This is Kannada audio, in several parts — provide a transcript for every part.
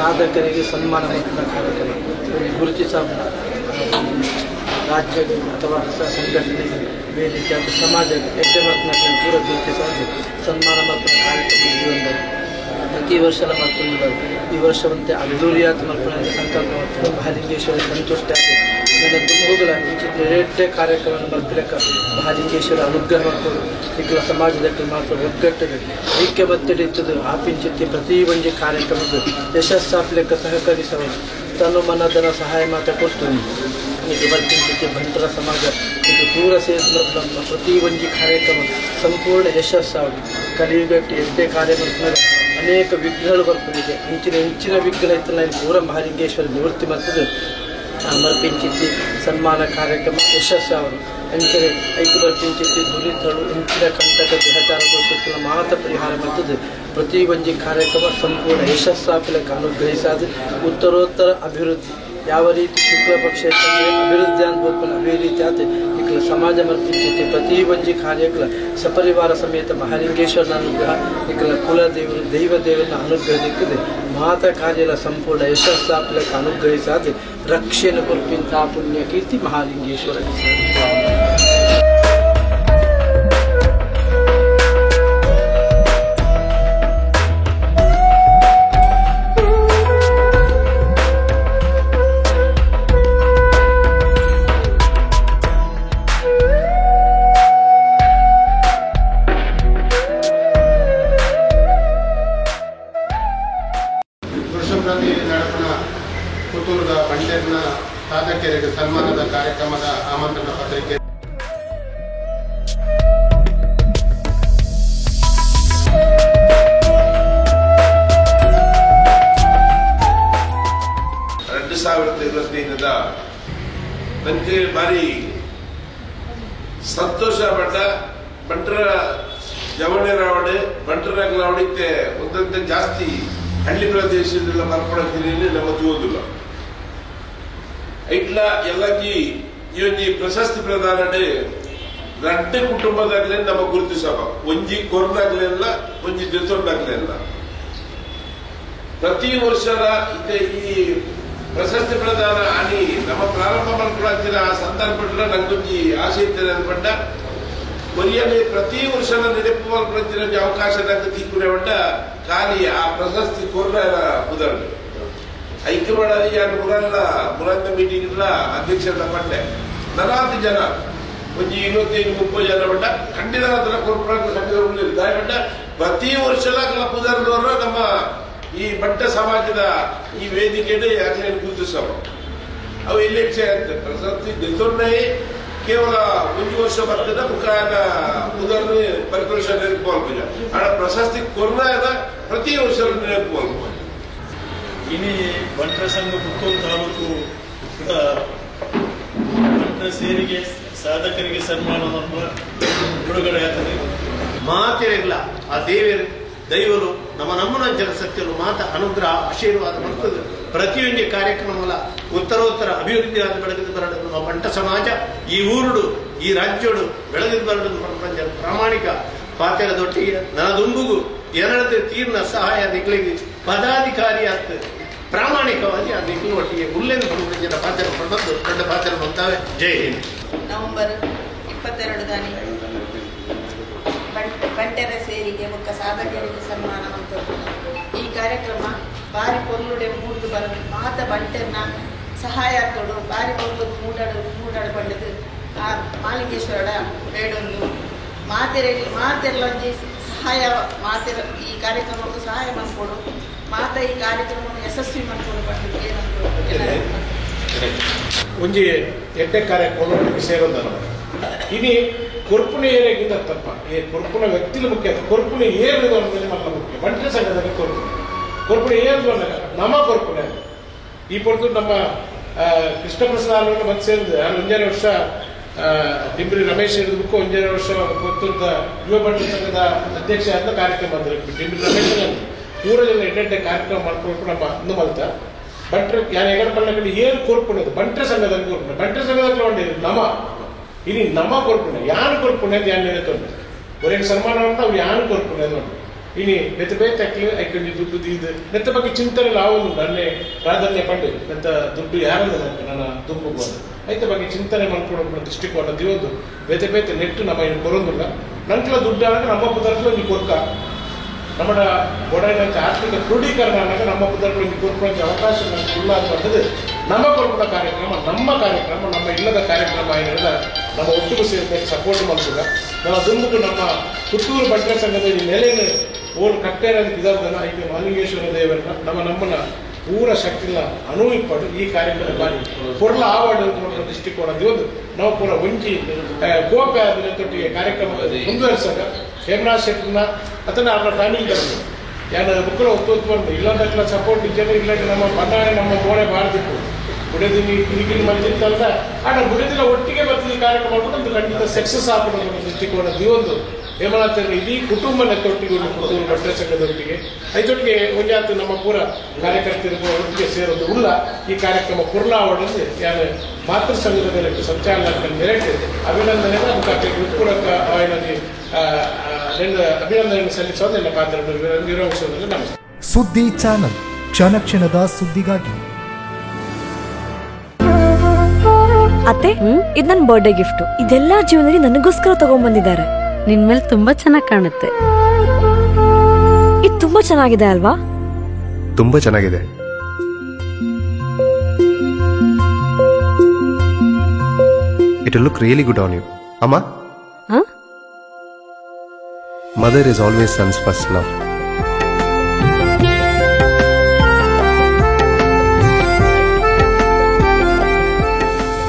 ಸಾಧಕರಿಗೆ ಸನ್ಮಾನ ಮಾಡುವ ಕಾರ್ಯಕ್ರಮ ಗುರುತಿಸ ರಾಜ್ಯ ಅಥವಾ ಸಂಘಟನೆ ವೇದಿಕೆ ಅಥವಾ ಸಮಾಜ ಎಡ್ಡೆ ಮಕ್ಕಳನ್ನ ಪೂರ ಗುರುತಿಸ ಸನ್ಮಾನ ಮಾಡುವ ಕಾರ್ಯಕ್ರಮ ಪ್ರತಿ ವರ್ಷ ಮಾಡ್ಕೊಂಡು ಈ ವರ್ಷವಂತೆ ಅದ್ದೂರಿಯಾದ ಮಲ್ಪನೆ ಸಂಕಲ್ಪ ಮಾಡ್ಕೊಂಡು ಮಹಾಲಿಂಗೇಶ್ವರ ಸಂತುಷ್ಟ ನನ್ನ ತುಂಬುಗಳ ಎರಡೇ ಕಾರ್ಯಕ್ರಮವನ್ನು ಮಲ್ಪಲೆಕ್ಕ ಮಹಾಲಿಂಗೇಶ್ವರ ಅನುಗ್ರಹ ಮಾಡ್ಕೊಂಡು ಈಗ ಸಮಾಜದಲ್ಲಿ ಮಾತ್ರ ಒಗ್ಗಟ್ಟಿದೆ ಐಕ್ಯಬದ್ಧರಿದ್ದದು ಆಪಿಂಚಿತ್ತಿ ಪ್ರತಿ ಒಂದು ಕಾರ್ಯಕ್ರಮದ ಯಶಸ್ಸಾಪ್ಲೆಕ್ಕ ಸಹಕರಿಸಲು ತನ್ನ ಮನದನ ಸಹಾಯ ಮಾತ್ರ ಕೊಡ್ತೀನಿ ಈಗ ಬರ್ತಿಂಚಿತ್ತಿ ಬಂಟರ ಸಮಾಜ ಇದು ಪೂರ ಸೇರಿದ ಪ್ರತಿ ಒಂದು ಕಾರ್ಯಕ್ರಮ ಸಂಪೂರ್ಣ ಯಶಸ್ಸಾಗಿ ಕಲಿಯುಗಟ್ಟು ಎರಡೇ ಕಾರ್ಯಕ್ರಮ ಅನೇಕ ವಿಘ್ನಗಳು ಬರ್ತದೆ ಹೆಂಚಿನ ವಿಘ್ನ ಇತ್ತಲ್ಲ ಪೂರ ಮಹಾಲಿಂಗೇಶ್ವರ ನಿವೃತ್ತಿ ಮಾಡ್ತದೆ ಮರ್ಪಿಂಚಿತ್ತಿ ಸನ್ಮಾನ ಕಾರ್ಯಕ್ರಮ ಯಶಸ್ಸವರು ಎಂದರೆ ಐದು ಬರ್ಪಿಂಚಿತ್ತಿ ದುರಿತಗಳು ಹೆಂಚಿನ ಕಂಟಕ ಗ್ರಹಚಾರಗೋಸ್ಕರ ಮಾತ್ರ ಪರಿಹಾರ ಮಾಡ್ತದೆ ಪ್ರತಿ ಒಂದು ಕಾರ್ಯಕ್ರಮ ಸಂಪೂರ್ಣ ಯಶಸ್ಸಾಪಲಕ್ಕೆ ಅನುಗ್ರಹಿಸಾದ ಉತ್ತರೋತ್ತರ ಅಭಿವೃದ್ಧಿ ಯಾವ ರೀತಿ ಶುಕ್ಲ ಪಕ್ಷ ಅಭಿವೃದ್ಧಿ ಅಂತ ಅದೇ ರೀತಿ ಆತ ಈಗ ಸಮಾಜ ಮರ್ಪಿಂಚಿತ್ತಿ ಪ್ರತಿ ಒಂದು ಕಾರ್ಯಕ್ರಮ ಸಪರಿವಾರ ಸಮೇತ ಮಹಾಲಿಂಗೇಶ್ವರನ ಅನುಗ್ರಹ ಈಗ ಕುಲದೇವರು ದೈವದೇವರನ್ನ ಅನುಗ್ರಹಿಕ್ಕದೆ ಮಾತಾ ಕಾರ್ಯದ ಸಂಪೂರ್ಣ ಯಶಸ್ಸಾಪಲಕ್ಕೆ ಅನುಗ್ರಹಿಸಾದ ರಕ್ಷೆಯನ್ನು ಕೊಲ್ಪಿಂತ ಪುಣ್ಯ ಕೀರ್ತಿ ಮಹಾಲಿಂಗೇಶ್ವರ ನಡೆದ ಪುತ್ತೂರದ ಬಂಟೇರ್ನ ಸಾಧಕರಿಗೆ ಸನ್ಮಾನದ ಕಾರ್ಯಕ್ರಮದ ಆಮಂತ್ರಣ ಪತ್ರಿಕೆ ನನಗೆ ಭಾರಿ ಸಂತೋಷ ಪಟ್ಟ ಬಂಟರ ಜವಣರಾವಡೆ ಬಂಟರಾಗಲಾವಡಿತ್ತೆ ಒಂದಂತೆ ಜಾಸ್ತಿ ಹಳ್ಳಿ ಪ್ರದೇಶದಲ್ಲ ಮರ್ಪಡಕ್ಕಿರೇನೆ ನಮ್ಮ ಓದಿಲ್ಲ ಐಟ್ಲ ಎಲ್ಲಕ್ಕಿ ಈ ಒಂದು ಪ್ರಶಸ್ತಿ ಪ್ರದಾನಡೆ ರಡ್ಡೆ ಕುಟುಂಬದಾಗಲೇ ನಮ್ಮ ಗುರುತಿಸಬ ಒಂಜಿ ಕೊರನಾಗ್ಲೆಲ್ಲ ಒಂಜಿ ಜೊತೊಂಡಾಗ್ಲೆಲ್ಲ ಪ್ರತಿ ವರ್ಷದ ಈ ಪ್ರಶಸ್ತಿ ಪ್ರದಾನ అని ನಮ್ಮ ಪ್ರಾರಂಭ ಮಾಡ್ಕೊಳ್ಳುತ್ತಿರ ಆ ಸಂದರ್ಭದಲ್ಲಿ ನಂಗೊಂಜಿ ಆಸೆ ಇರ್ತದೆ ಅನ್ಕೊಂಡ ಕೊರಿಯಲ್ಲಿ ಪ್ರತಿ ವರ್ಷ ನೆನಪು ಮಾಡ್ಕೊಳ್ಳುತ್ತಿರೋ ಅವಕಾಶ ನಂಗೆ ತಿಕ್ಕುನೆ ಬಂಡ ಖಾಲಿ ಆ ಪ್ರಶಸ್ತಿ ಕೊರ್ರ ಉದಾಹರಣೆ ಐಕ್ಯವಾಡಿ ಯಾರು ಮುರಾಂದ ಮೀಟಿಂಗ್ ಇಲ್ಲ ಅಧ್ಯಕ್ಷರ ಪಟ್ಟೆ 40 ಜನ ಒಂಜಿ 25-30 ಜನ ಬಂಡ ಖಂಡಿತ ಬಂಡ ಪ್ರತಿ ವರ್ಷ ಪುದರ್ದವ್ರ ನಮ್ಮ ಈ ಬಂಟ ಸಮಾಜದ ಈ ವೇದಿಕೆಡೆ ಯಾಕೆ ಗುರುತಿಸವ ಅವು ಇಲೆಕ್ಷ ಪ್ರಶಸ್ತಿ ಗೆದ್ದೊನ್ನೇ ಕೇವಲ ಒಂದು ವರ್ಷ ಬರ್ತದ ಮುಖಾನ ಉದಾಹರಣೆ ಪರಿಪುರುಷ ನೆನಪುಲ್ಪುಜ ಆಡ ಪ್ರಶಸ್ತಿ ಕೊರ್ನಾದ ಪ್ರತಿ ವರ್ಷ ನೆನಪುಲ್ಪು ಇನಿ ಬಂಟರ ಸಂಘ ಪುತ್ತೂರು ತಾಲೂಕು ಬಂಟರ ಸೇರಿಗೆ ಸಾಧಕರಿಗೆ ಸನ್ಮಾನ ಬಿಡುಗಡೆ ಆಗ್ತದೆ ಮಾತಿರಲ್ಲ ಆ ದೈವರು ನಮ್ಮನ ಜನಶಕ್ತಿಗಳು ಮಾತ ಅನುಗ್ರಹ ಆಶೀರ್ವಾದ ಮಾಡ್ತದೆ ಪ್ರತಿಯೊಂದು ಕಾರ್ಯಕ್ರಮಗಳ ಉತ್ತರೋತ್ತರ ಅಭಿವೃದ್ಧಿ ಆದ ಬೆಳಗಿದ ಬರಡು ನಮ್ಮ ಬಂಟ ಸಮಾಜ ಈ ಊರುಡು ಈ ರಾಜ್ಯೋಡು ಬೆಳಗಿದ ಬರಡು ಪ್ರಪಂಚ ಪ್ರಾಮಾಣಿಕ ಪಾತ್ರದೊಟ್ಟಿಗೆ ನನ್ನದುಂಬುಗು ಎರಡದೇ ತೀರ್ನ ಸಹಾಯ ನಿಗ್ಲಿಗೆ ಪದಾಧಿಕಾರಿ ಆಗ್ತದೆ ಪ್ರಾಮಾಣಿಕವಾಗಿ ಆ ನಿಗ್ಲು ಒಟ್ಟಿಗೆ ಉಲ್ಲೇಖ ಜನ ಪಾತ್ರ ಬಂದು ದೊಡ್ಡ ಪಾತ್ರ ಬಂತಾವೆ. ಜೈ ಹಿಂದ್. ನವೆಂಬರ್ 22 ಬಂಟರ ಸೇರಿಗೆ ಒಕ್ಕ ಸಾಧಕರಿಗೆ ಸನ್ಮಾನ ಮಂತದ್ದು ಈ ಕಾರ್ಯಕ್ರಮ ಬಾರಿ ಪೊರ್ಲುಡೆ ಮೂಡ್ದು ಬಂದು ಮಾತ ಬಂಟೆರ್ನ ಸಹಾಯ ಆಗ್ತೋಡು ಬಾರಿ ಪೊರ್ಲು ಮೂಡಾಡು ಬಂಡದು ಆ ಮಾಲಿಂಗೇಶ್ವರಡ ಬೇಡೊಂದು ಮಾತೆರ್ಲೊಂಜಿ ಸಹಾಯ ಮಾತೆರ ಈ ಕಾರ್ಯಕ್ರಮಕ್ಕೂ ಸಹಾಯ ಮಾಡ್ಕೊಡು ಮಾತ ಈ ಕಾರ್ಯಕ್ರಮವನ್ನು ಯಶಸ್ವಿ ಮಾಡ್ಕೊಂಡು ಬಂದು ಏನಂತ ಒಂಜಿ ಎಡ್ಡೆ ಕಾರ್ಯಕ್ರಮ ಸೇರೋದಲ್ಲ ಇನಿ ಕೊರ್ಪುನ ಏರಿಯಾಗಿಂತ ತಪ್ಪ ಈ ಕೊರ್ಪುನ ವ್ಯಕ್ತಿಗಳು ಮುಖ್ಯ ಕೊರ್ಪುನ ಏರಿದ ಮೇಲೆ ಮಲ್ಲ ಮುಖ್ಯ ಬಂಟರ ಸಂಘದಲ್ಲಿ ಕೊರ್ಪುನ ಏರಿದ ನಮ್ಮ ಕೊರ್ಪುನ ಈ ಪೊರ್ತು ನಮ್ಮ ಕೃಷ್ಣ ಪ್ರಸಾದ್ ಮತ್ತೆ ಸೇರಿದೆ ಅಲ್ಲಿ 1 ವರ್ಷ ಡಿಂಬ್ರಿ ರಮೇಶ್ ಹಿಡಿದಕ್ಕೂ 1 ವರ್ಷ ಪುತ್ತೂರದ ಯುವ ಬಂಟರ ಸಂಘದ ಅಧ್ಯಕ್ಷ ಅಂತ ಕಾರ್ಯಕ್ರಮ ಬಂದ್ರೆ ಡಿಂಬ್ರಿ ರಮೇಶ್ ಪೂರ ಜನ ಎಡ್ಡೆ ಕಾರ್ಯಕ್ರಮ ಮಾಡ್ಕೊಂಡು ನಮ್ಮ ಅಂದು ಮಲ್ತ ಬಂಟರ್ ಯಾರು ಎಗರ ಪಲ್ಲಕಲ್ಲಿ ಏನು ಕೊರ್ಪುಣದು ಬಂಟರ ಸಂಘದಲ್ಲಿ ಕೊರ್ಪುಣ ಬಂಟರ ಸಂಘದಲ್ಲಿ ಹೊಂದಿದ್ರು ನಮ್ಮ ಇಲ್ಲಿ ನಮ್ಮ ಕೊರ್ಪುಣ ಯಾರು ಕೊರ್ಪುಣ ಅಂತ ಯಾರು ಹೇಳ್ತೊಂಡು ಅವರಿಗೆ ಸನ್ಮಾನ ಅಂತ ಅವ್ರು ಯಾರು ಕೊರ್ಪುಣ ನೋಡಿ ಇನಿ ಬೆತ್ತ ಬೇತಕ್ಲು ಐಕೊಂಡಿ ದುಡ್ಡು ಇದು ನೆತ್ತ ಬಗ್ಗೆ ಚಿಂತನೆ ಲಾವನು ನನ್ನೇ ಪ್ರಾಧಾನ್ಯ ಪಂಡು ನೆತ್ತ ದುಡ್ಡು ಯಾರನ್ನ ನನ್ನ ದುಂಬು ಐತ ಬಗ್ಗೆ ಚಿಂತನೆ ಮಾಡ್ಕೊಂಡು ದೃಷ್ಟಿಕೋನ ದಿವೊಂದು ಬೇತೆ ಬೇತೆ ನೆಟ್ಟು ನಮ್ಮ ಇನ್ನು ಕೊರೊಂದಿಲ್ಲ ನಂಕಲ ದುಡ್ಡು ಆದಾಗ ನಮ್ಮ ಪದಾರ್ಥ ನೀವು ಕೊರ್ಕ ನಮ್ಮ ಒಡೆಯಂತ ಆರ್ಥಿಕ ಕ್ರೋಢೀಕರಣ ಆದಾಗ ನಮ್ಮ ಪದಾರ್ಥ ನೀವು ಕೊರ್ಕೊಳ್ಳೋಕೆ ಅವಕಾಶ ಇಲ್ಲ ಅಂತದ್ದು ನಮ್ಮ ಕೊರ್ಪುಣ ಕಾರ್ಯಕ್ರಮ ನಮ್ಮ ಇಲ್ಲದ ಕಾರ್ಯಕ್ರಮ ಏನಿಲ್ಲ ನಮ್ಮ ಒಟ್ಟಿಗೆ ಸೇರ್ಬೇಕು ಸಪೋರ್ಟ್ ಮಾಡ್ತದ ನಾವು ದುಂಬುದು ನಮ್ಮ ಪುತ್ತೂರು ಬಂಟರ ಸಂಘದ ಈ ನೆಲೆಯನ್ನು ಓಲ್ ಕಟ್ಟೇರೋದಕ್ಕೆ ಇದಾರ್ದನ ಈಗ ಮಲ್ಲಿಂಗೇಶ್ವರ ದೇವರನ್ನ ನಮ್ಮನ್ನ ಪೂರ ಶಕ್ತಿನ ಅನುವಿಪ್ಪಡು ಈ ಕಾರ್ಯಕ್ರಮ ಬಾರಿ ಪೊರ್ಲ ಆವಾರ್ಡ್ ದೃಷ್ಟಿಕೋನ ದಿವೊಂದು ನಾವು ಪೂರ ಒಂಜಿ ಕೋಪ ಆದ ತೊಟ್ಟಿಗೆ ಕಾರ್ಯಕ್ರಮ ಮುಂದುವರಿಸಾಗ ಹೇಮರಾಜ್ ಶೆಟ್ಟಿನ ಅಥವಾ ಅವರ ಫ್ಯಾಮಿಲಿ ತರಬೇಕು ಯಾರು ಬುಕ್ಕಲ ಒತ್ತು ಇಲ್ಲದಕ್ಕೆಲ್ಲ ಸಪೋರ್ಟ್ ಇದ್ದೇನೆ ಇಲ್ಲ ನಮ್ಮ ಬಂಡಾಯ ನಮ್ಮ ಗೋಡೆ ಬಾಳ್ದಿತ್ತು ಬುಡದಿ ಈಗಿನ ಮಂಜಿಂತಂದ ಆಟ ಬುಡದಿನ ಒಟ್ಟಿಗೆ ಬರ್ತಿದ್ದ ಕಾರ್ಯಕ್ರಮ ಮಾಡ್ಕೊಂಡು ಒಂದು ಖಂಡಿತ ಸಕ್ಸಸ್ ಆಗ್ಬಿಡೋದು ದೃಷ್ಟಿಕೋನ ದಿವೊಂದು ಹೇಮನಾಥ್ ಇಡೀ ಕುಟುಂಬ ನೆತ್ತೊಟ್ಟಿಗೆ ಪುತ್ತೂರು ಬಂಟರ ಸಂಘದೊಟ್ಟಿಗೆ ಐದೊಟ್ಟಿಗೆ ಒಂಜಾತು ನಮ್ಮ ಪೂರ ಕಾರ್ಯಕರ್ತರು ಒಟ್ಟಿಗೆ ಸೇರೋದು ಉಲ್ಲ ಈ ಕಾರ್ಯಕ್ರಮ ಪುರ್ಲ ಆವಡಲ್ಲಿ ಯಾರು ಮಾತೃ ಸಂಘದ ಸಂಚಾಲಕ ನೆರಟು ಅಭಿನಂದನೆ ಮುಖಾಂತರ ಹೃತ್ಪೂರ್ವಕ ಅವನಲ್ಲಿ ಅಭಿನಂದನೆ ಸಲ್ಲಿಸೋದು ನನ್ನ ಪಾತ್ರ ನಿರ್ವಹಿಸೋದ್ರಲ್ಲಿ ನಮಸ್ತೆ. ಸುದ್ದಿ ಚಾನಲ್ ಕ್ಷಣ ಕ್ಷಣದ ಸುದ್ದಿಗಾಗಿ. ಅತ್ತೆ, ಇದು ನನ್ನ ಬರ್ಡೇ ಗಿಫ್ಟ್. ಇದೆಲ್ಲಾ ಜೀವನದಲ್ಲಿ ನನಗೋಸ್ಕರ ತಗೊಂಡ್ಬಂದಿದ್ದಾರೆ. ನಿನ್ ಮೇಲೆ ತುಂಬಾ ಚೆನ್ನಾಗಿ ಕಾಣುತ್ತೆ. ಇದು ತುಂಬಾ ಚೆನ್ನಾಗಿದೆ ಅಲ್ವಾ? ತುಂಬಾ ಚೆನ್ನಾಗಿದೆ. It will look really good on you. Amma? Huh? Mother is always son's first love.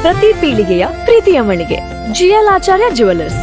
ಪ್ರತಿ ಪೀಳಿಗೆಯ ಪ್ರೀತಿಯ ಮಳಿಗೆ GL ಆಚಾರ್ಯ ಜುವೆಲ್ಲರ್ಸ್.